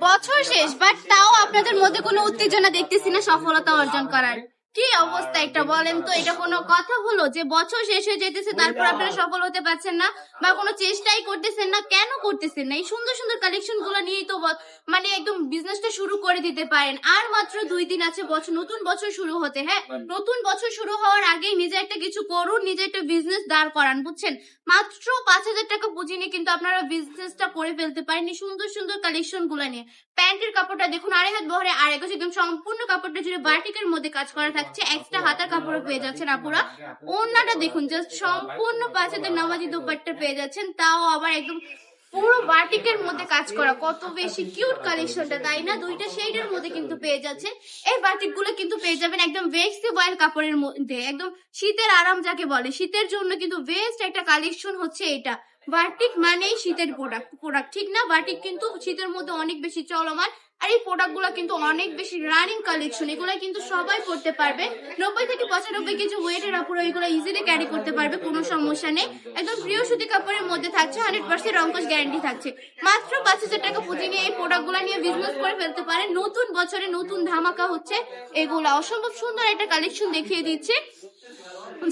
বছর শেষ বাট তাও আপনাদের মধ্যে কোনো উত্তেজনা দেখতেছি না সফলতা অর্জন করার। কি অবস্থা একটা বলেন তো, এটা কোনো কথা হলো যে বছর শেষ হয়ে যেতেছে তারপর আপনারা সফল হতে পারছেন না বা কোনো চেষ্টাই করতেছেন না? কেন করতেছেন না? এই সুন্দর সুন্দর কালেকশন গুলো নিয়েই তো মানে একদম বিজনেসটা শুরু করে দিতে পারেন। আর মাত্র 2 দিন আছে নতুন বছর শুরু হতে। হ্যাঁ, নতুন বছর শুরু হওয়ার আগেই নিজে একটা কিছু করুন, নিজে একটা বিজনেস দাঁড় করান, বুঝছেন? মাত্র 5,000 টাকা পুঁজি নিয়ে কিন্তু আপনারা বিজনেসটা করে ফেলতে পারেন এই সুন্দর সুন্দর কালেকশন গুলা নিয়ে। প্যান্টের কাপড়টা দেখুন, 2.5 হাত বহরে 2.5 গজ, একদম সম্পূর্ণ কাপড়টা জুড়ে বাটিকের মধ্যে কাজ করা থাকছে। এক্সট্রা হাতার কাপড় পেয়ে যাচ্ছেন আপুরা। ওড়নাটা দেখুন, জাস্ট সম্পূর্ণ 5 হাতের নামাজি দোপাট্টা পেয়ে যাচ্ছেন, তাও আবার একদম পুরো বাটিকের মধ্যে কাজ করা। কত বেশি কিউট কালেকশনটা, তাই না? দুইটা শেডের মধ্যে কিন্তু পেয়ে যাচ্ছে। এই বাটিক গুলো কিন্তু পেয়ে যাবেন একদম ফ্লেক্সিবল কাপড়ের মধ্যে, একদম শীতের আরাম যাকে বলে, শীতের জন্য কিন্তু বেস্ট একটা কালেকশন হচ্ছে এটা। বাটিক মানেই শীতের প্রোডাক্ট ঠিক না? বাটিক কিন্তু শীতের মধ্যে অনেক বেশি চলমান। আর এই প্রোডাক্ট গুলো কিন্তু অনেক বেশি রানিং কালেকশন, এগুলো কিন্তু সবাই পড়তে পারবে। 90 থেকে 95 কেজি ওয়েটের আপুরা এগুলো ইজিলি ক্যারি করতে পারবে, কোনো সমস্যা নেই। একদম প্রিয় সুতি কাপড়ের মধ্যে থাকছে, 100% রংকশ গ্যারান্টি থাকছে। মাত্র 5,000 টাকা পুঁজি নিয়ে এই প্রোডাক্ট গুলা নিয়ে বিজনেস করে ফেলতে পারেন। নতুন বছরে নতুন ধামাকা হচ্ছে এগুলা। অসম্ভব সুন্দর একটা কালেকশন দেখিয়ে দিচ্ছে।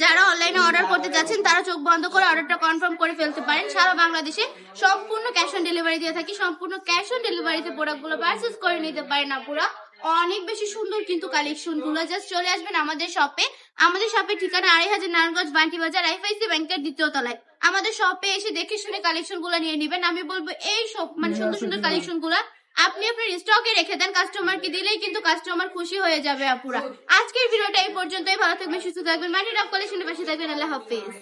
যারা অনলাইনে অর্ডার করতে যাচ্ছেন তারা চোখ বন্ধ করে অর্ডারটা কনফার্ম করে ফেলতে পারেন। সারা বাংলাদেশে সম্পূর্ণ ক্যাশ অন ডেলিভারি দিয়ে থাকি। সম্পূর্ণ ক্যাশ অন ডেলিভারিতে প্রোডাক্টগুলো পারচেজ করে নিতে পারেন আপুরা। অনেক বেশি সুন্দর কিন্তু কালেকশন গুলো। জাস্ট চলে আসবেন আমাদের শপে। আমাদের শপের ঠিকানা 2.5 নারায়ণগঞ্জ বান্টি বাজার, আইএফআইসি ব্যাংকের 2য় তলায়। আমাদের শপে এসে দেখে শুনে কালেকশন গুলো নিয়ে নিবেন। আমি বলবো এই সব মানে সুন্দর সুন্দর কালেকশন গুলা আপনি আপনার স্টকে রেখে দেন, কাস্টমারকে দিলেই কিন্তু কাস্টমার খুশি হয়ে যাবে আপুরা। আজকের ভিডিওটা এই পর্যন্তই। ভালো থাকবেন, সুস্থ থাকবেন, মানি রাখ কালেকশনের পাশে থাকবেন। আল্লাহ হাফেজ।